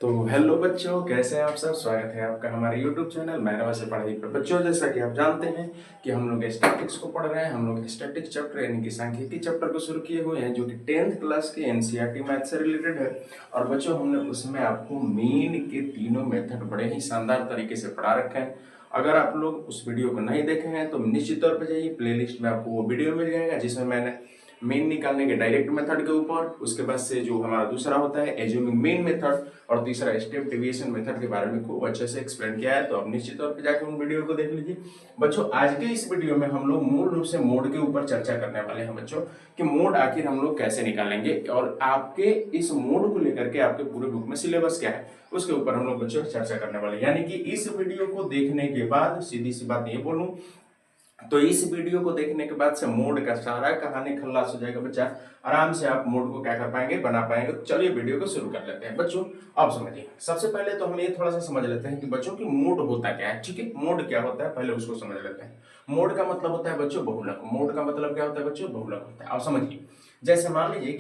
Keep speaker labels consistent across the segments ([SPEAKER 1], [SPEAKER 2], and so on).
[SPEAKER 1] तो हेलो बच्चों, कैसे हैं आप सब। स्वागत है आपका हमारे यूट्यूब चैनल मैनवा से पढ़ाई पर। बच्चों, जैसा कि आप जानते हैं कि हम लोग स्टैटिक्स को पढ़ रहे हैं। हम लोग स्टैटिक चैप्टर यानी कि सांख्यिकी चैप्टर को शुरू किए हुए हैं, जो कि 10th क्लास के एनसीईआरटी मैथ से रिलेटेड है। और बच्चों, हमने उसमें आपको मीन के तीनों मेथड बड़े ही शानदार तरीके से पढ़ा रखे हैं। अगर आप लोग उस वीडियो को नहीं देखे हैं तो निश्चित तौर पर जाइए, प्लेलिस्ट में आपको वो वीडियो मिल जाएगा जिसमें मैंने मीन निकालने के डायरेक्ट मेथड के ऊपर, उसके बाद से जो हमारा दूसरा होता है एज्यूमिंग मीन मेथड, और तीसरा स्टेप डेविएशन मेथड के बारे में खूब अच्छे से एक्सप्लेन किया है। तो आप निश्चित तौर पर जाकर उन वीडियो को देख लीजिए। बच्चों, आज के इस वीडियो में हम लोग मूल रूप से मोड के ऊपर चर्चा करने वाले हैं बच्चों, कि मोड आखिर हम लोग कैसे निकालेंगे और आपके इस मोड को लेकर के आपके पूरे बुक में सिलेबस क्या है उसके ऊपर हम लोग बच्चों चर्चा करने वाले हैं। यानी कि इस वीडियो को देखने के बाद सीधी सी बात ये बोलूं तो इस वीडियो को देखने के बाद से मोड का सारा कहानी खल्लास हो जाएगा बच्चा। आराम से आप मोड को क्या कर पाएंगे, बना पाएंगे। तो चलिए वीडियो को शुरू कर लेते हैं बच्चों। अब समझिए, सबसे पहले तो हम ये थोड़ा सा समझ लेते हैं कि बच्चों की मोड होता क्या है। ठीक है, मोड क्या होता है पहले उसको समझ लेते हैं। मोड का मतलब होता है बच्चों बहुलक। मोड का मतलब क्या होता है बच्चों, बहुलक होता है। अब समझिए, जैसे मान लीजिए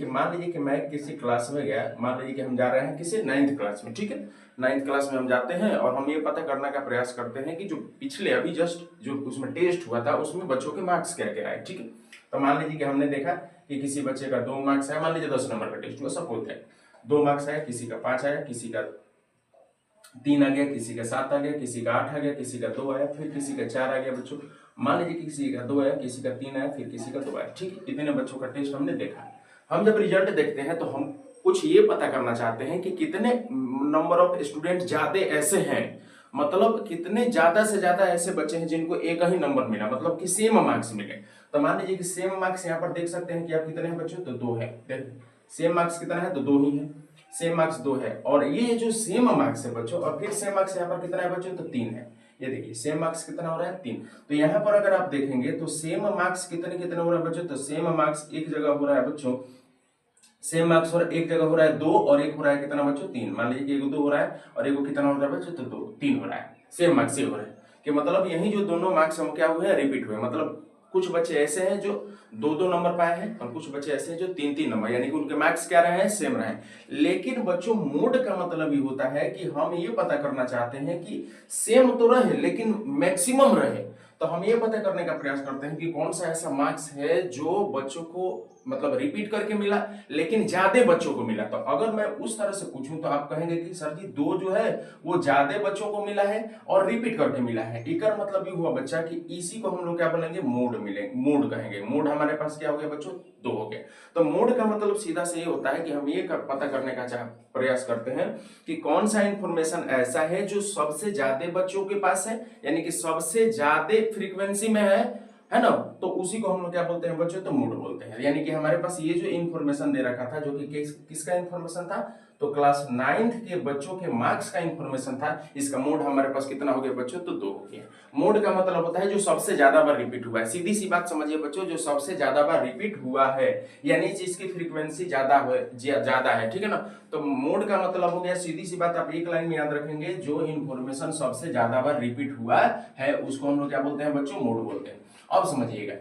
[SPEAKER 1] कि मैं किसी क्लास में गया। मान लीजिए कि हम जा रहे हैं किसी 9th क्लास में। ठीक है, 9th क्लास में हम जाते हैं और हम ये पता करने का प्रयास करते हैं कि जो पिछले अभी जस्ट जो उसमें टेस्ट हुआ था उसमें बच्चों के मार्क्स क्या क्या आए। ठीक है, तो मान लीजिए कि हमने देखा कि किसी बच्चे का 2 मार्क्स आया। मान लीजिए 10 नंबर का टेस्ट हुआ, सपोज है 2 मार्क्स आया, किसी का 5 आया, किसी का 3 आ गया, किसी का 7 आ गया, किसी का 8 आ गया, किसी का 2 आया, फिर किसी का 4 आ गया बच्चों। मान लीजिए कि किसी का 2 आया, किसी का 3 आया, फिर किसी का 2 आया। ठीक है, इतने बच्चों का टेस्ट हमने देखा। हम जब रिजल्ट देखते हैं तो हम कुछ ये पता करना चाहते हैं कि कितने नंबर ऑफ स्टूडेंट ज्यादा ऐसे हैं, मतलब कितने ज्यादा से ज्यादा ऐसे बच्चे हैं जिनको एक ही नंबर मिला, मतलब कि सेम मार्क्स मिले। तो मान लीजिए कि सेम मार्क्स यहाँ पर देख सकते हैं कि आप कितने हैं बच्चों, तो 2 है। देखिए सेम मार्क्स कितना है, तो 2 ही है। सेम मार्क्स 2 है, और ये जो सेम मार्क्स है बच्चों, और फिर सेम मार्क्स यहाँ पर कितना है बच्चों, तो 3 है। ये देखिए सेम मार्क्स कितना हो रहा है, 3। तो यहाँ पर अगर आप देखेंगे तो सेम मार्क्स कितने कितने हो रहा है बच्चों, तो सेम मार्क्स एक जगह हो रहा है बच्चों, सेम मार्क्स और एक जगह हो रहा है 2, और एक हो रहा है कितना बच्चों, 3। मान लीजिए कि एक 2 हो रहा है और एक कितना हो रहा है बच्चों, तो 2 3 हो रहा है। सेम मार्क्स से हो रहा है कि मतलब यही जो दोनों मार्क्स हम क्या हुए हैं, रिपीट हुए। मतलब कुछ बच्चे ऐसे हैं जो 2 नंबर पाए हैं और कुछ बच्चे ऐसे हैं जो 3 नंबर, यानी कि उनके मार्क्स क्या रहे हैं, सेम रहे हैं। लेकिन बच्चों मोड का मतलब ये होता है कि हम ये पता करना चाहते हैं कि सेम तो रहे लेकिन मैक्सिमम रहे। तो हम ये पता करने का प्रयास करते हैं कि कौन सा ऐसा मार्क्स है जो बच्चों को मतलब रिपीट करके मिला लेकिन ज्यादा बच्चों को मिला। तो अगर मैं उस तरह से पूछूं तो आप कहेंगे कि सर जी 2 जो है वो ज्यादा बच्चों को मिला है और रिपीट करके मिला है। इकर मतलब ये हुआ बच्चा कि इसी को हम लोग क्या बोलेंगे, मोड मिलेंगे, मोड कहेंगे। मोड हमारे पास क्या हो गया बच्चों, 2 हो गया। तो मोड का मतलब सीधा से ये होता है कि हम ये पता करने का प्रयास करते हैं कि कौन सा इंफॉर्मेशन ऐसा है जो सबसे ज्यादा बच्चों के पास है, यानी कि सबसे ज्यादा फ्रीक्वेंसी में है ना। तो उसी को हम लोग क्या बोलते हैं बच्चों, तो मोड बोलते हैं। यानी कि हमारे पास ये जो इंफॉर्मेशन दे रखा था, जो कि किसका इंफॉर्मेशन था, तो क्लास 9th के बच्चों के मार्क्स का इंफॉर्मेशन था। इसका मोड हमारे पास कितना हो गया बच्चों, तो 2 हो गया। मोड का मतलब होता है जो सबसे ज्यादा बार रिपीट हुआ है। सीधी सी बात समझिए बच्चों, जो सबसे ज्यादा बार रिपीट हुआ है यानी जिसकी फ्रीक्वेंसी ज्यादा है, ठीक है ना। तो मोड का मतलब हो गया, सीधी सी बात आप एक लाइन में याद रखेंगे, जो इंफॉर्मेशन सबसे ज्यादा बार रिपीट हुआ है उसको हम लोग क्या बोलते हैं बच्चों, मोड बोलते हैं। अब समझिएगा,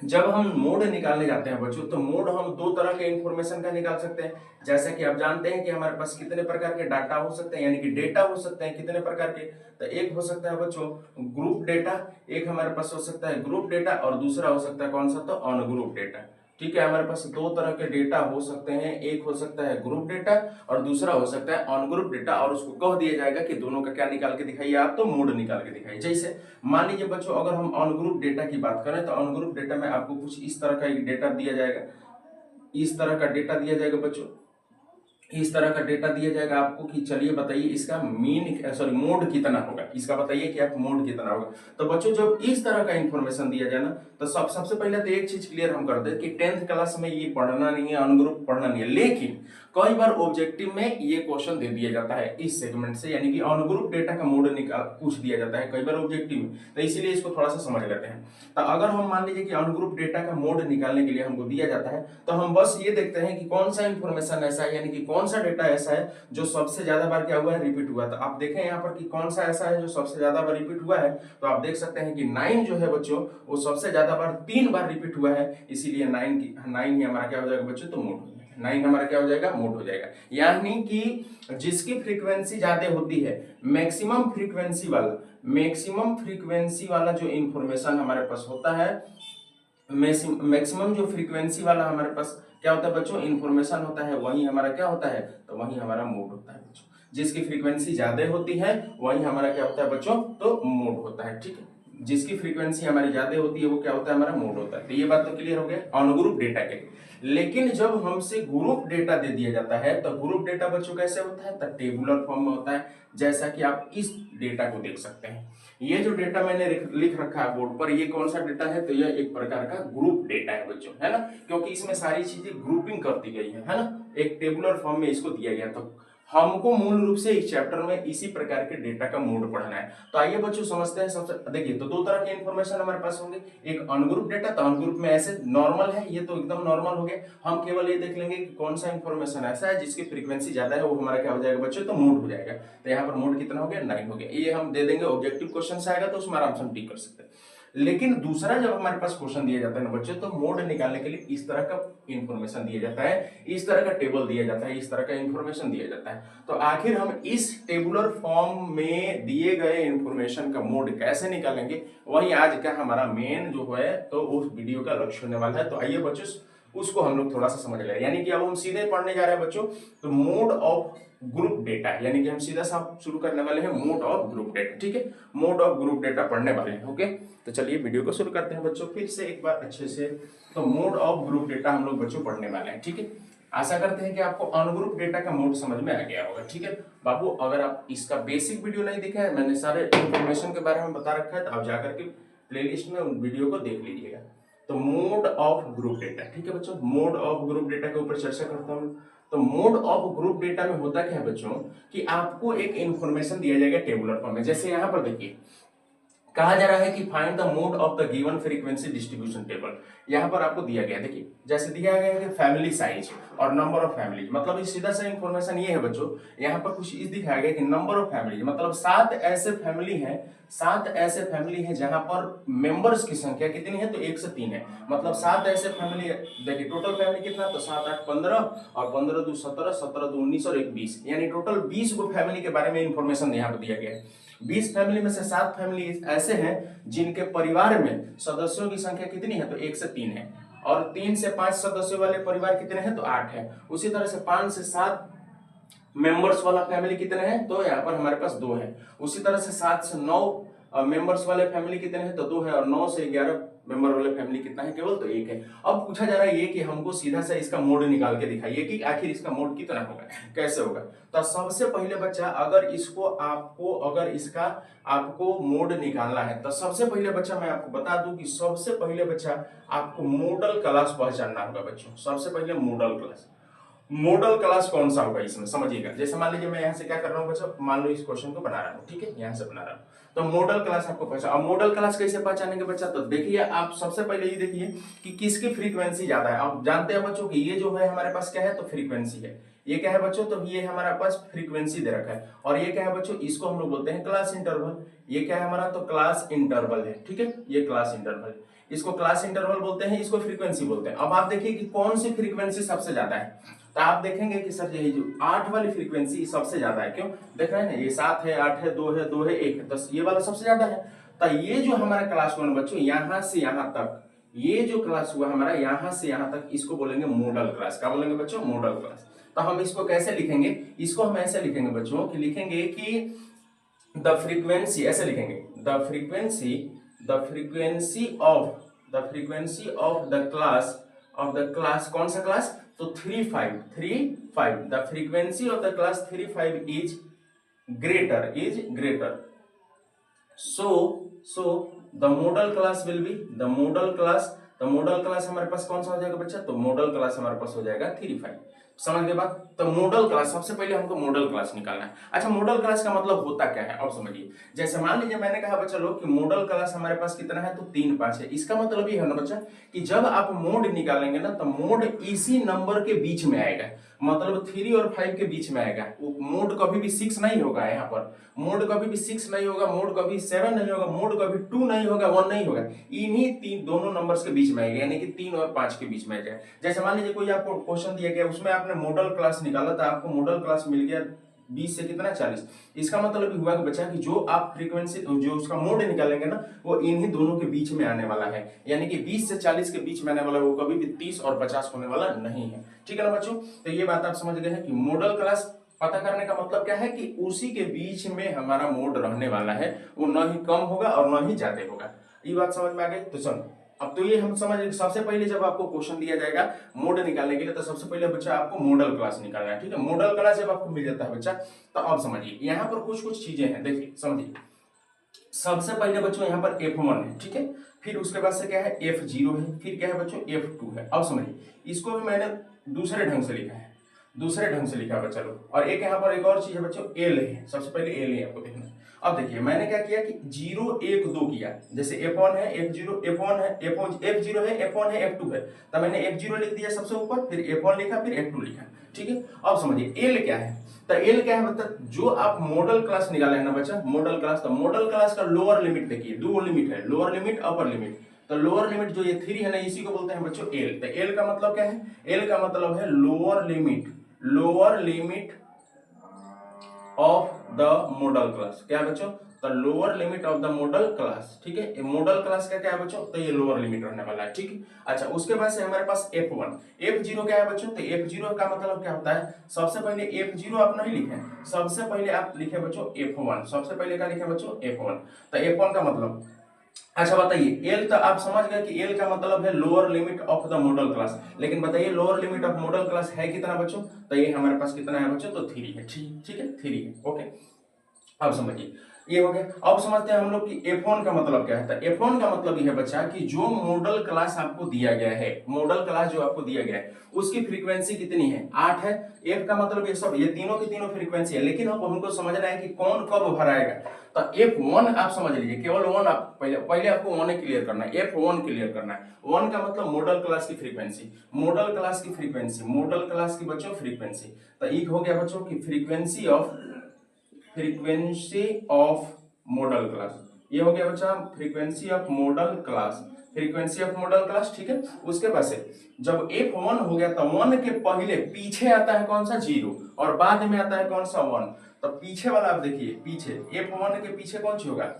[SPEAKER 1] जब हम मोड निकालने जाते हैं बच्चों, तो मोड हम 2 तरह के इंफॉर्मेशन का निकाल सकते हैं। जैसा कि आप जानते हैं कि हमारे पास कितने प्रकार के डाटा हो सकते हैं, यानी कि डेटा हो सकते हैं कितने प्रकार के। तो एक हो सकता है बच्चों ग्रुप डेटा, एक हमारे पास हो सकता है ग्रुप डेटा, और दूसरा हो सकता है कौन सा, तो अनग्रुप डेटा। ठीक है, हमारे पास 2 तरह के डेटा हो सकते हैं। एक हो सकता है ग्रुप डेटा और दूसरा हो सकता है अनग्रुप डेटा, और उसको कह दिया जाएगा कि दोनों का क्या निकाल के दिखाइए आप, तो मोड निकाल के दिखाइए। जैसे मान लीजिए बच्चों, अगर हम अनग्रुप डेटा की बात करें तो अनग्रुप डेटा में आपको कुछ इस तरह का एक डेटा दिया जाएगा। इस तरह का डेटा दिया जाएगा बच्चों, इस तरह का डेटा दिया जाएगा आपको कि चलिए बताइए इसका मोड कितना होगा, इसका बताइए कि आप मोड कितना होगा। तो बच्चों जब इस तरह का इंफॉर्मेशन दिया जाए ना, तो सबसे पहले तो एक चीज क्लियर हम कर दे कि 10th क्लास में ये पढ़ना नहीं है, अनग्रुप पढ़ना नहीं है। लेकिन कई बार ऑब्जेक्टिव में ये क्वेश्चन दे दिया जाता है इस सेगमेंट से, यानी कि अनग्रुप डेटा का मोड निकाल पूछ दिया जाता है कई बार ऑब्जेक्टिव में। तो इसीलिए इसको थोड़ा सा समझ लेते हैं। तो अगर हम मान लीजिए कि अनग्रुप डेटा का मोड निकालने के लिए हमको दिया जाता है, तो हम बस ये देखते हैं कि कौन सा इंफॉर्मेशन ऐसा है, यानी कि कौन सा डेटा ऐसा है जो सबसे ज्यादा बार क्या हुआ है, रिपीट हुआ। तो आप देखें यहाँ पर कि कौन सा ऐसा है जो सबसे ज्यादा बार रिपीट हुआ है। तो आप देख सकते हैं कि 9 जो है बच्चों, वो सबसे ज्यादा बार 3 बार रिपीट हुआ है, इसीलिए 9 ही हमारा क्या हो जाएगा बच्चों, तो मोड हो जाएगा। 9 हमारा क्या हो जाएगा, मोड हो जाएगा। यानी कि जिसकी फ्रीक्वेंसी ज्यादा होती है, मैक्सिमम फ्रीक्वेंसी वाला जो इंफॉर्मेशन हमारे पास होता है, मैक्सिमम जो फ्रीक्वेंसी वाला हमारे पास क्या होता है बच्चों, इंफॉर्मेशन होता है, वही हमारा क्या होता है, तो वही हमारा मोड होता है बच्चों। जिसकी फ्रीक्वेंसी ज्यादा होती है वही हमारा क्या होता है बच्चों, तो मोड होता है। ठीक है, जिसकी फ्रीक्वेंसी हमारी ज्यादा होती है वो क्या होता है, हमारा मोड होता है। तो ये बात तो क्लियर हो गया ऑन ग्रुप डेटा के लिए। लेकिन जब हमसे ग्रुप डेटा दे दिया जाता है तो ग्रुप डेटा बच्चों कैसे होता है, तो टेबुलर फॉर्म में होता है। जैसा कि आप इस डेटा को देख सकते हैं, ये जो डेटा मैंने लिख रखा है बोर्ड पर, ये कौन सा डेटा है, तो यह एक प्रकार का ग्रुप डेटा है बच्चों, है ना, क्योंकि इसमें सारी चीजें ग्रुपिंग कर दी गई है ना, एक टेबुलर फॉर्म में इसको दिया गया। तो हमको मूल रूप से इस चैप्टर में इसी प्रकार के डेटा का मोड पढ़ना है। तो आइए बच्चों समझते हैं। सबसे देखिए, तो दो तरह के इंफॉर्मेशन हमारे पास होंगे, एक अनग्रुप डेटा, तो अनग्रुप में ऐसे नॉर्मल है, ये तो एकदम नॉर्मल हो गया। हम केवल ये देख लेंगे कि कौन सा इंफॉर्मेशन ऐसा है जिसकी फ्रीक्वेंसी ज्यादा है, वो हमारा क्या हो जाएगा बच्चों, तो मोड हो जाएगा। तो यहाँ पर मोड कितना हो गया, 9 हो गया। ये हम दे देंगे, ऑब्जेक्टिव क्वेश्चन आएगा तो उसमें आराम से हम टिक कर सकते हैं। लेकिन दूसरा जब हमारे पास क्वेश्चन दिया जाता है ना बच्चों, तो मोड निकालने के लिए इस तरह का इंफॉर्मेशन दिया जाता है, इस तरह का टेबल दिया जाता है, इस तरह का इंफॉर्मेशन दिया जाता है। तो आखिर हम इस टेबुलर फॉर्म में दिए गए इंफॉर्मेशन का मोड कैसे निकालेंगे, वही आज का हमारा मेन जो है तो उस वीडियो का लक्ष्य होने वाला है। तो आइए बच्चों उसको हम लोग थोड़ा सा समझ ले। यानी कि अब हम सीधे पढ़ने जा रहे हैं बच्चों, तो मोड ऑफ ग्रुप डेटा, यानी कि हम सीधा सा शुरू करने वाले हैं मोड ऑफ ग्रुप डेटा। ठीक है, मोड ऑफ ग्रुप डेटा पढ़ने वाले हैं। ओके, तो चलिए वीडियो को शुरू करते हैं बच्चों फिर से एक बार अच्छे से। तो मोड ऑफ ग्रुप डेटा हम लोग बच्चों पढ़ने वाले हैं। ठीक है, आशा करते हैं कि आपको अनग्रुप डेटा का मोड समझ में आ गया होगा। ठीक है बाबू, अगर आप इसका बेसिक वीडियो नहीं देखा है, मैंने सारे इंफॉर्मेशन के बारे में बता रखा है, तो आप जाकर के प्लेलिस्ट में उन वीडियो को देख लीजिएगा। तो मोड ऑफ ग्रुप डेटा, ठीक है बच्चों, मोड ऑफ ग्रुप डेटा के ऊपर चर्चा करता हूं। तो मोड ऑफ ग्रुप डेटा में होता क्या है बच्चों, कि आपको एक इंफॉर्मेशन दिया जाएगा टेबुलर फॉर्म में। जैसे यहां पर देखिए कहा जा रहा है कि find the mode of the given frequency distribution table. यहाँ पर आपको दिया गया, देखिए जैसे दिया गया है फैमिली साइज और नंबर ऑफ फैमिली, मतलब इस सीधा सा इंफॉर्मेशन ये है बच्चों। यहाँ पर कुछ इस दिखाया गया कि नंबर ऑफ फैमिली, मतलब 7 ऐसे फैमिली हैं, 7 ऐसे फैमिली हैं जहां पर मेंबर्स की संख्या कितनी है, तो 1 से 3 है। मतलब 7 ऐसे फैमिली, देखिए टोटल फैमिली कितना, तो 7 8 15 और 15 2 17, 17 2 19 और 1 20, यानी टोटल 20 गो फैमिली के बारे में इंफॉर्मेशन यहाँ पर दिया गया है। 20 फैमिली में से 7 फैमिली ऐसे हैं जिनके परिवार में सदस्यों की संख्या कितनी है, तो 1 से 3 है। और 3 से 5 सदस्यों वाले परिवार कितने हैं, तो 8 है। उसी तरह से 5 से 7 मेंबर्स वाला फैमिली कितने हैं, तो यहाँ पर हमारे पास 2 है। उसी तरह से 7 से 9 मेंबर्स वाले फैमिली कितने हैं, तो 2 है। और 9 से 11 मेंबर वाले फैमिली कितना है, केवल तो 1 है। अब पूछा जा रहा है ये कि हमको सीधा सा इसका मोड निकाल के दिखाइए कि आखिर इसका मोड कितना होगा, कैसे होगा। तो सबसे पहले बच्चा, अगर इसका आपको मोड निकालना है, तो सबसे पहले बच्चा मैं आपको बता दूं कि सबसे पहले बच्चा आपको मॉडल क्लास पहचानना होगा बच्चों। सबसे पहले मॉडल क्लास कौन सा होगा इसमें समझिएगा। जैसे मान लीजिए मैं यहाँ से क्या कर रहा हूँ बच्चों, मान लो इस क्वेश्चन को बना रहा हूँ, ठीक है, यहाँ से बना रहा हूँ। तो मॉडल क्लास आपको पहचान, अब मॉडल क्लास कैसे पहचानेंगे बच्चा, तो देखिए आप सबसे पहले ये देखिए कि किसकी फ्रीक्वेंसी ज्यादा है। आप जानते हैं बच्चों कि ये जो है हमारे पास क्या है, तो फ्रीक्वेंसी है। ये क्या है बच्चों, तो ये हमारे पास फ्रीक्वेंसी दे रखा है। और ये क्या है बच्चों, इसको हम लोग बोलते हैं क्लास इंटरवल। ये क्या है हमारा, तो क्लास इंटरवल है। ठीक है, ये क्लास इंटरवल, इसको क्लास इंटरवल बोलते हैं, इसको फ्रीक्वेंसी बोलते हैं। अब आप देखिए कि कौन सी फ्रीक्वेंसी सबसे ज्यादा है, तो आप देखेंगे कि सर यही जो 8 वाली फ्रीक्वेंसी सबसे ज्यादा है। क्यों, देख रहे हैं ना, ये 7 है, 8 है, 2 है, 2 है, 1 है, तो ये वाला सबसे ज्यादा है। तो ये जो हमारा क्लास 1 बच्चों, यहां से यहां तक, ये जो क्लास हुआ हमारा यहां से यहां तक, इसको बोलेंगे मॉडल क्लास। क्या बोलेंगे बच्चों, मॉडल क्लास। तो हम इसको कैसे लिखेंगे, इसको हम ऐसे लिखेंगे बच्चों कि लिखेंगे कि द फ्रीक्वेंसी, ऐसे लिखेंगे the frequency of the class, कौन सा क्लास, तो 35 the frequency of the class 35 is greater so the model class will be the model class हमारे पास कौन सा हो जाएगा बच्चा, तो मॉडल क्लास हमारे पास हो जाएगा 35। समझ गए बात। तो मॉडल क्लास, सबसे पहले हमको मॉडल क्लास निकालना है। अच्छा, मॉडल क्लास का मतलब होता क्या है, अब समझिए। जैसे मान लीजिए मैंने कहा बच्चा लोग कि मॉडल क्लास हमारे पास कितना है, तो 3 5 है। इसका मतलब ये है ना बच्चा कि जब आप मोड निकालेंगे ना, तो मोड इसी नंबर के बीच में आएगा। मतलब 3 और 5 के बीच में आएगा। वो मोड कभी भी 6 नहीं होगा, यहाँ पर मोड कभी भी 6 नहीं होगा, मोड कभी 7 नहीं होगा, मोड कभी 2 नहीं होगा, 1 नहीं होगा, इन्हीं तीन दोनों नंबर्स के बीच में आएगा, यानी कि 3 और 5 के बीच में आएगा। जैसे मान लीजिए कोई आपको क्वेश्चन दिया गया, उसमें आपने मॉडल क्लास निकाला था, आपको मॉडल क्लास मिल गया 20 से कितना 40, इसका मतलब हुआ कि बच्चा कि जो आप फ्रीक्वेंसी जो उसका मोड निकालेंगे ना वो इन्हीं दोनों के बीच में आने वाला है, यानी कि 20 से 40 के बीच में आने वाला, वो कभी भी 30 और 50 होने वाला नहीं है। ठीक है ना बच्चों, तो ये बात आप समझ गए हैं कि मॉडल क्लास पता करने का मतलब क्या है कि उसी के बीच में हमारा मोड रहने वाला है, वो न ही कम होगा और न ही ज्यादा होगा। ये बात समझ में आ गई। तो चलो अब तो ये हम समझ, सबसे पहले जब आपको क्वेश्चन दिया जाएगा मोड निकालने के लिए, तो सबसे पहले बच्चा आपको मॉडल क्लास निकालना है। ठीक है, मॉडल क्लास जब आपको मिल जाता है बच्चा, तो अब समझिए यहाँ पर कुछ कुछ चीजें हैं, देखिए समझिए। सबसे पहले बच्चों यहाँ पर F1 है, ठीक है, फिर उसके बाद से क्या है F0 है, फिर क्या है बच्चों F2 है। अब समझिए, इसको भी मैंने दूसरे ढंग से लिखा है, दूसरे ढंग से लिखा है बच्चा लोग। और एक यहाँ पर एक और चीज है बच्चों, L है, सबसे पहले L है आपको देखना। अब देखिए मैंने क्या किया कि 0 1 2 किया, जैसे F1 है, F0 F1 है, F0 है, F1 है, F2 है, तो मैंने F0 लिख दिया सबसे ऊपर, फिर F1 लिखा, फिर F2 लिखा। ठीक है, अब समझिए L क्या है, तो L क्या है मतलब जो आप मॉडल क्लास निकाले है ना बच्चा, मॉडल क्लास, तो मॉडल क्लास का लोअर लिमिट देखिए, दो लिमिट है, लोअर लिमिट अपर लिमिट। तो लोअर लिमिट जो ये 3 है ना, इसी को बोलते हैं बच्चों L। तो L का मतलब क्या है, L का मतलब है lower limit, lower limit of the modal class. क्या है बच्चों, the lower limit of the modal class. ठीक है, मॉडल क्लास का क्या है बच्चों, तो ये लोअर लिमिट रहने वाला है। ठीक है, अच्छा उसके बाद से हमारे पास F1 F0 क्या है बच्चों, तो F0 का मतलब क्या होता है, सबसे पहले F0 आप नहीं लिखे, सबसे पहले आप लिखे बच्चों F1, सबसे पहले क्या लिखे बच्चों F1। तो F1 का मतलब, अच्छा बताइए L, तो आप समझ गए कि L का मतलब है lower limit of the modal class, लेकिन बताइए lower limit of model class है कितना बच्चों, तो ये हमारे पास कितना है बच्चों, तो 3 है। ठीक है, 3 है। ओके, अब समझिए ये हो गया। अब समझते हैं हम लोग कि F1 का मतलब क्या है। तो F1 का मतलब ये है बच्चा कि जो मॉडल क्लास आपको दिया गया है, मॉडल क्लास जो आपको दिया गया है उसकी फ्रीक्वेंसी कितनी है, 8 है। F का मतलब ये सब, ये तीनों की तीनों फ्रीक्वेंसी है, लेकिन अब हमको समझना है कि कौन कब भराएगा। तो F1 आप समझ लीजिए, केवल 1 आप पहले आपको 1 क्लियर करना है, F1 क्लियर करना है। 1 का मतलब मॉडल क्लास की फ्रीक्वेंसी, मॉडल क्लास की फ्रीक्वेंसी, मॉडल क्लास की बच्चों फ्रीक्वेंसी। तो एक हो गया बच्चों की फ्रीक्वेंसी ऑफ मॉडल क्लास, ये हो गया बच्चा frequency of model class, frequency of model class. ठीक है, उसके बाद से जब F1 हो गया तो 1 के पहले पीछे आता है कौन सा, 0, और बाद में आता है कौन सा, 1। तो पीछे वाला आप देखिए, पीछे F1 के पीछे कौन सी होगा,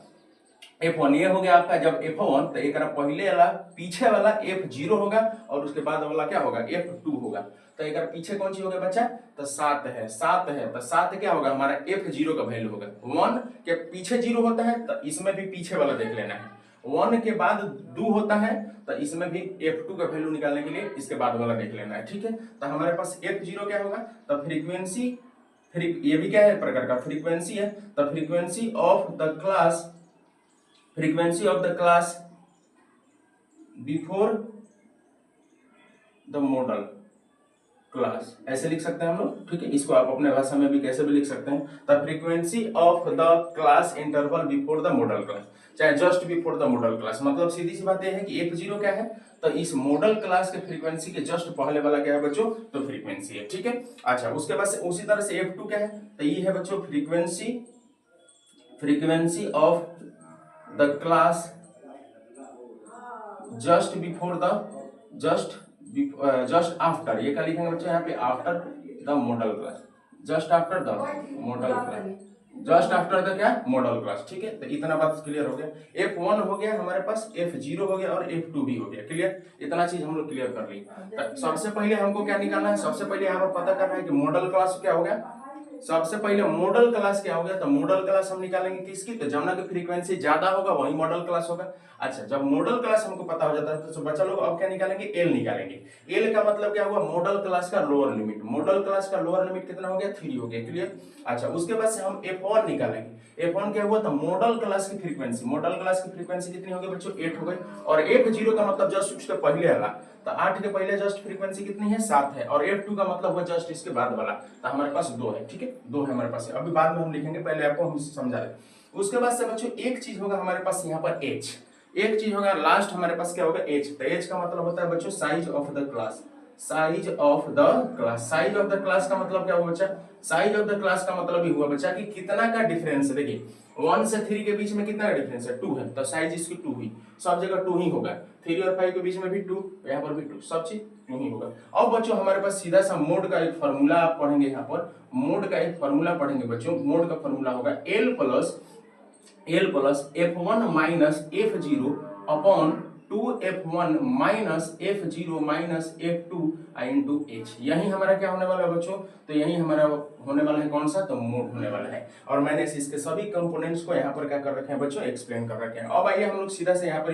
[SPEAKER 1] F1। ये हो गया आपका जब F1, तो एक पहले वाला पीछे वाला F0 होगा, और उसके बाद वाला क्या होगा, F2 होगा। तो एक पीछे कौन सी होगा बच्चा, तो 7 है, 7 है, तो 7 क्या होगा हमारा F0 का वैल्यू होगा। 1 के पीछे 0 होता है, तो इसमें भी पीछे वाला देख लेना है। 1 के बाद 2 होता है, तो इसमें भी F2 का वैल्यू निकालने के लिए इसके बाद वाला देख लेना है। ठीक है, तो हमारे पास F0 क्या होगा, तो फ्रीक्वेंसी, ये भी क्या है प्रकार का फ्रीक्वेंसी है, तो frequency of the class, frequency of the class before the modal class, ऐसे लिख सकते हैं हम लोग। ठीक है, इसको आप अपने भाषा में भी कैसे भी लिख सकते हैं, the frequency of the class interval before the modal class, चाहे just before the modal class. मतलब सीधी सी बात यह है कि F0 क्या है, तो इस मॉडल क्लास के फ्रीक्वेंसी के जस्ट पहले वाला क्या है बच्चों, तो फ्रीक्वेंसी है। ठीक है, अच्छा उसके बाद से उसी तरह से F2 क्या है, तो ये है बच्चों frequency of the class just before the, just after, ये क्या लिखेंगे बच्चों यहाँ पे, after the modal class, just after the modal class, just after the क्या, मॉडल क्लास। ठीक है, तो इतना बात क्लियर हो गया। F1 हो गया हमारे पास, F0 हो गया और F2 भी हो गया। क्लियर, इतना चीज हम लोग क्लियर कर ली। सबसे पहले हमको क्या निकालना है, सबसे पहले यहाँ पर पता करना है कि मॉडल क्लास क्या हो गया। सबसे पहले मॉडल क्लास क्या हो गया, तो मॉडल क्लास हम निकालेंगे किसकी, तो जमुना की फ्रीक्वेंसी ज्यादा होगा वही मॉडल क्लास होगा। अच्छा, जब मॉडल क्लास हमको पता हो जाता है तो बच्चा लोग अब क्या निकालेंगे, एल निकालेंगे। एल का मतलब क्या हुआ, मॉडल क्लास का लोअर लिमिट, मॉडल क्लास का लोअर लिमिट कितना हो गया, 3 हो गया। क्लियर, अच्छा उसके बाद से हम F1 निकालेंगे। F1 क्या हुआ, तो मॉडल क्लास की फ्रीक्वेंसी, मॉडल क्लास की फ्रीक्वेंसी कितनी हो गई बच्चों, 8 हो गई। और F0 का मतलब जस्ट उसके पहले वाला, तो 8 के पहले जस्ट फ्रीक्वेंसी कितनी है, 7 है। और F2 का मतलब हुआ जस्ट इसके बाद वाला, तो हमारे पास 2 है। ठीक है, 2 है हमारे पास, अभी बाद में हम लिखेंगे, पहले आपको हम समझा रहे। उसके बाद से बच्चों एक चीज होगा हमारे पास यहाँ पर H, एक चीज होगा लास्ट हमारे पास क्या होगा, H। तो H का मतलब होता है बच्चों size of the class, size of the class. Size of the class का मतलब क्या हुआ बच्चा? साइज ऑफ द क्लास का मतलब ही हुआ बच्चा कि कितना का डिफरेंस है। देखिए 1 से 3 के बीच में कितना का डिफरेंस है? 2 है, तो साइज इसकी 2 हुई। सब जगह 2 ही होगा। 3 और 5 के बीच में भी 2, यहाँ पर भी 2, सब चीज 2 ही होगा। अब बच्चों हमारे पास सीधा सा मोड का एक फॉर्मूला आप पढ़ेंगे। यहाँ पर मोड का एक फॉर्मूला पढ़ेंगे बच्चों। मोड का फॉर्मूला होगा L plus F1 minus F0 upon 2F1 minus F0 minus F2 into H। यही हमारा क्या होने वाला है बच्चों? तो यही हमारा होने वाला है कौन सा? तो मोड होने वाला है। और मैंने इसके सभी कंपोनेंट्स को यहाँ पर क्या कर रखे हैं बच्चों? एक्सप्लेन कर रखे हैं। अब आइए हम लोग सीधा से यहाँ पर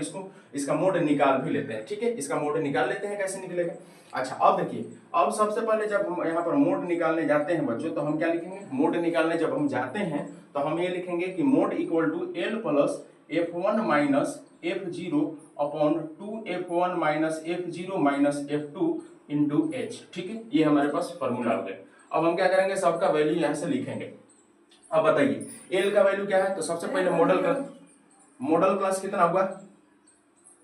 [SPEAKER 1] इसका मोड निकाल भी लेते हैं। ठीक है, इसका मोड निकाल लेते हैं। कैसे निकलेगा? अच्छा अब देखिए, अब सबसे पहले जब हम यहाँ पर मोड निकालने जाते हैं बच्चों, तो हम क्या लिखेंगे? मोड निकालने जब हम जाते हैं तो हम ये लिखेंगे कि mode equal to L plus F1 minus F0 upon 2F1 minus F0 minus F2 into H। ठीक है, ये हमारे पास फॉर्मूला हो गया। अब हम क्या करेंगे? सबका वैल्यू यहाँ से लिखेंगे। अब बताइए L का वैल्यू क्या है? तो सबसे पहले मॉडल क्लास कितना हुआ?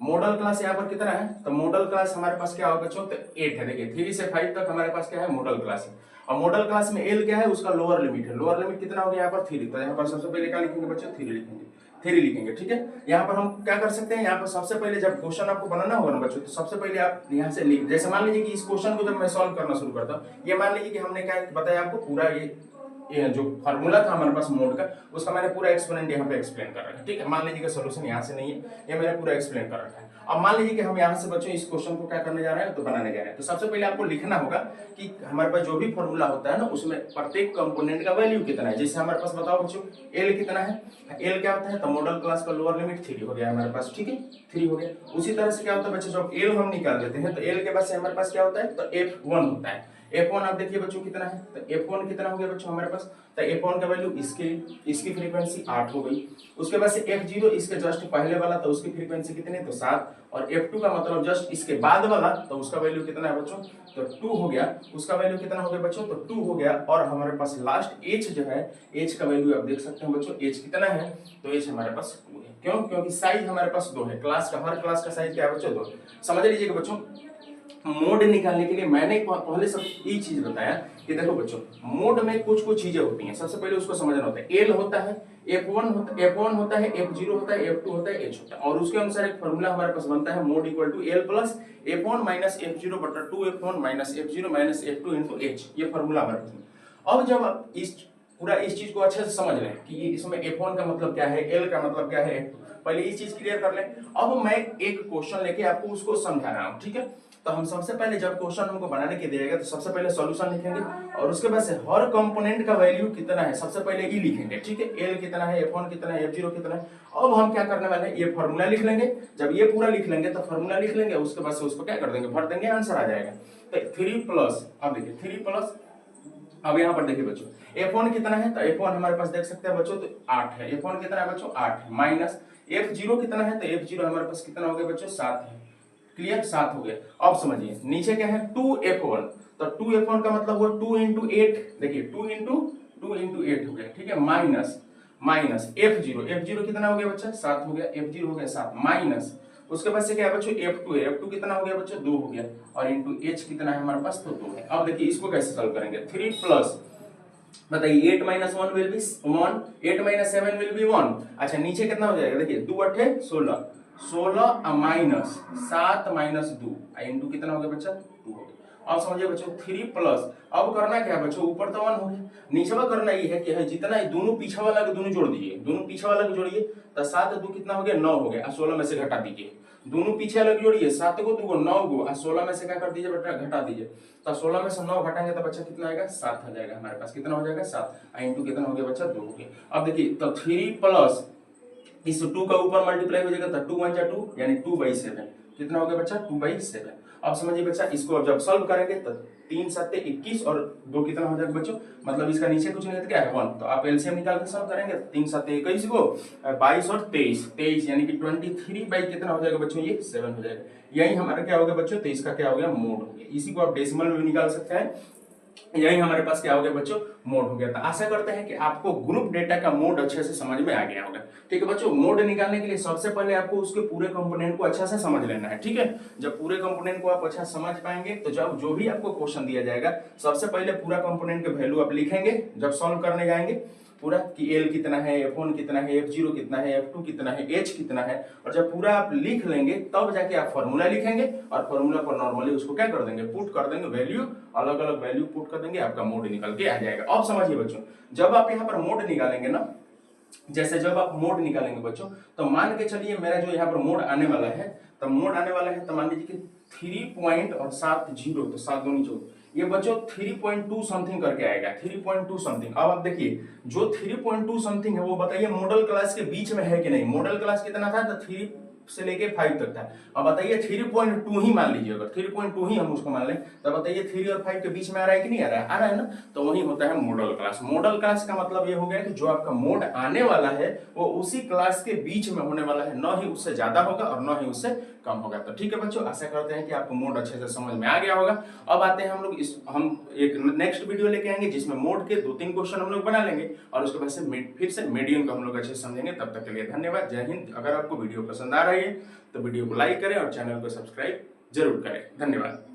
[SPEAKER 1] मॉडल क्लास यहाँ पर कितना है? तो मॉडल क्लास हमारे पास क्या होगा बच्चों? तो 8 है। देखिए 3 से 5 तक हमारे पास क्या है? मॉडल क्लास है। और मॉडल क्लास में L क्या है? उसका लोअर लिमिट है। लोअर लिमिट कितना हो गया यहाँ पर? 3। तो यहाँ पर सबसे पहले क्या लिखेंगे बच्चों? 3 लिखेंगे। 3 लिखेंगे। ठीक है, यहाँ पर हम क्या कर सकते हैं? यहाँ पर सबसे पहले जब क्वेश्चन आपको बनाना होगा ना बच्चों, तो सबसे पहले आप यहाँ से लिख, जैसे मान लीजिए कि इस क्वेश्चन को जब मैं सॉल्व करना शुरू करता हूँ, ये मान लीजिए कि हमने क्या बताया आपको, पूरा ये जो फार्मूला था हमारे पास मोड का, उसका मैंने पूरा एक्सपोनेंट यहाँ पे एक्सप्लेन कर रखा है। ठीक है, मान लीजिए कि सॉल्यूशन यहाँ से नहीं है, ये मैंने पूरा एक्सप्लेन कर रखा है। अब मान लीजिए कि हम यहाँ से बच्चों इस क्वेश्चन को क्या करने जा रहे हैं? तो बनाने जा रहे हैं। तो सबसे पहले आपको लिखना होगा कि हमारे पास जो भी फॉर्मूला होता है ना, उसमें प्रत्येक कंपोनेंट का वैल्यू कितना है। जैसे हमारे पास बताओ बच्चों L कितना है? L क्या होता है? तो मॉडल क्लास का लोअर लिमिट 3 हो गया हमारे पास। ठीक है, 3 हो गया। उसी तरह से क्या होता है बच्चों, जब L हम निकाल देते हैं तो L के बाद से हमारे पास क्या होता है? तो F1 होता है। F1 आप देखिए बच्चों कितना है? तो F1 कितना हो गया बच्चों हमारे पास? तो F1 का वैल्यू इसकी फ्रीक्वेंसी 8 हो गई। उसके बाद से F0 इसके जस्ट पहले वाला, तो उसकी फ्रीक्वेंसी कितनी है? तो 7। और F2 का मतलब जस्ट इसके बाद वाला, तो उसका वैल्यू कितना है बच्चों? तो 2 हो गया। उसका वैल्यू कितना हो गया बच्चों? तो 2 हो गया। और हमारे पास लास्ट H जो है, H का वैल्यू आप देख सकते हैं बच्चों। H कितना है? तो H हमारे पास 2 है। क्यों? क्योंकि साइज हमारे पास 2 है। क्लास का, हर क्लास का साइज क्या है बच्चों? 2। समझ लीजिएगा बच्चों, मोड निकालने के लिए मैंने पहले सब ये चीज बताया कि देखो बच्चों, मोड में कुछ चीजें होती हैं। सबसे पहले उसको समझना होता है। L होता है, F1 होता है, F0 होता है, F2 होता है, H होता है। और उसके अनुसार एक फॉर्मूला हमारे पास बनता है, mode equal to L plus F1 minus F0 बटा 2F1 minus F0 minus F2 into H। ये फॉर्मूला हमारे पास। अब जब आप इस चीज को अच्छे से समझ लें कि इसमें F1 का मतलब क्या है, L का मतलब क्या है, पहले इस चीज क्लियर कर लें। अब मैं एक क्वेश्चन लेके आपको उसको समझा रहा हूँ। ठीक है, तो हम सबसे पहले जब क्वेश्चन हमको बनाने के दिएगा, तो सबसे पहले सॉल्यूशन लिखेंगे और उसके बाद से हर कंपोनेंट का वैल्यू कितना है सबसे पहले ई लिखेंगे। ठीक है, L कितना है, F1 कितना है, F0 कितना है। अब हम क्या करने वाले हैं? ये फॉर्मूला लिख लेंगे। जब ये पूरा लिख लेंगे तो फॉर्मूला लिख लेंगे, उसके बाद से उसको क्या कर देंगे? भर देंगे, आंसर आ जाएगा। तो 3 प्लस, अब देखिए 3 प्लस, अब यहाँ पर देखिए बच्चों F1 कितना है? तो F1 हमारे पास देख सकते हैं बच्चों, तो 8 है। F1 कितना है बच्चों? 8 है। माइनस F0 कितना है? तो F0 हमारे पास कितना हो गया बच्चों? 7 है। क्लियर, 7 हो गया। अब समझिए नीचे क्या है? 2F1। तो 2F1 का मतलब हुआ 2 इंटू 8। देखिए 2 इंटू 8 हो गया। ठीक है, माइनस F0 कितना हो गया बच्चा? 7 हो गया। F0 हो गया 7 माइनस, उसके बाद से क्या है बच्चों? F2 है। F2 कितना हो गया बच्चों? 2 हो गया। और इंटू H कितना है हमारे पास? तो 2 है। अब देखिए इसको कैसे सॉल्व करेंगे? 3 प्लस, बताइए 8 minus 1 will be 1, 8 minus 7 will be 1। अच्छा नीचे कितना हो जाएगा? देखिए 2 8 16, 16 माइनस 7 माइनस 2 इंटू कितना हो गया बच्चा? 2 हो गया। अब समझिए बच्चों 3 प्लस, अब करना क्या है बच्चों? ऊपर तो 1 हो गया, नीचे में करना ये है कि है जितना है दोनों पीछे वाला के दोनों जोड़ दीजिए। दोनों पीछे वाला को जोड़िए, तो 7 2 कितना हो गया? 9 हो गया। 16 में से घटा दीजिए। दोनों पीछे वाला जोड़िए, 7 को 2 9 को, 16 में से क्या कर दीजिए बेटा? घटा दीजिए। तो 16 में से 9 घटाएंगे तो बच्चा कितना आएगा? 7 हो जाएगा हमारे पास। कितना हो जाएगा? 7 इंटू कितना हो गया बच्चा? 2 हो गया। अब देखिए तो 3 प्लस इस 2 का ऊपर मल्टीप्लाई हो जाएगा, तो 2 1 जा 2 यानी 2/7। कितना हो गया बच्चा? 2/7। अब समझिए बच्चा, इसको जब सॉल्व करेंगे तो 3 7 21 और 2 कितना हो जाएगा बच्चों? मतलब इसका नीचे कुछ नहीं है तो क्या है? 1। तो आप एलसीएम निकाल के सॉल्व करेंगे, 3 7 21 को 22 और 23 यानी कि 23 बाई कितना हो जाएगा बच्चों? ये 7 हो जाएगा। यही हमारा क्या हो गया बच्चों? तो इसका क्या हो गया? मोड हो गया। इसी को आप डेसिमल में भी निकाल सकते हैं, यही हमारे पास क्या हो गया बच्चों, मोड हो गया। तो आशा करते हैं कि आपको ग्रुप डेटा का मोड अच्छे से समझ में आ गया होगा। ठीक है बच्चों, मोड निकालने के लिए सबसे पहले आपको उसके पूरे कंपोनेंट को अच्छा से समझ लेना है। ठीक है, जब पूरे कंपोनेंट को आप अच्छा समझ पाएंगे तो जब जो भी आपको क्वेश्चन दिया जाएगा सबसे पहले पूरा कंपोनेंट के वैल्यू आप लिखेंगे जब सॉल्व करने जाएंगे पूरा, कि L कितना है, F1 कितना है, F0 कितना है, F2 कितना है, H कितना है। और जब पूरा आप लिख लेंगे तब जाके आप फॉर्मूला लिखेंगे और फॉर्मूला पर नॉर्मली उसको क्या कर देंगे, पुट कर देंगे, वैल्यू अलग अलग वैल्यू पुट कर देंगे, आपका मोड निकल के आ जाएगा। अब समझिए बच्चों, जब आप यहाँ पर मोड निकालेंगे ना, जैसे जब आप मोड निकालेंगे बच्चों, तो मान के चलिए मेरा जो यहाँ पर मोड आने वाला है, तो मोड आने वाला है तो मान लीजिए कि 3 पॉइंट और 7 जीरो, तो 7 दूनी 14, ये बच्चों 3.2 समथिंग करके आएगा, 3.2 समथिंग। अब आप देखिए जो 3.2 समथिंग है वो बताइए मॉडल क्लास के बीच में है कि नहीं। मॉडल क्लास कितना था, तो 3 से लेके 5 तक था। अब बताइए 3.2 ही मान लीजिए, अगर 3.2 ही हम उसको मान लें तो बताइए 3 और 5 के बीच में आ रहा है कि नहीं आ रहा है, आ रहा है ना। तो वही होता है मॉडल क्लास। मॉडल क्लास का मतलब ये हो गया कि जो आपका मोड आने वाला है वो उसी क्लास के बीच में होने वाला है, न ही उससे ज्यादा होगा और न ही उससे कम होगा। तो ठीक है बच्चों, आशा करते हैं कि आपको मोड अच्छे से समझ में आ गया होगा। अब आते हैं हम लोग हम एक नेक्स्ट वीडियो लेके आएंगे जिसमें मोड के 2-3 क्वेश्चन हम लोग बना लेंगे और उसके बाद से फिर से मीडियन को हम लोग अच्छे से समझेंगे। तब तक के लिए धन्यवाद, जय हिंद। अगर आपको वीडियो पसंद आ रही है तो वीडियो को लाइक करें और चैनल को सब्सक्राइब जरूर करें। धन्यवाद।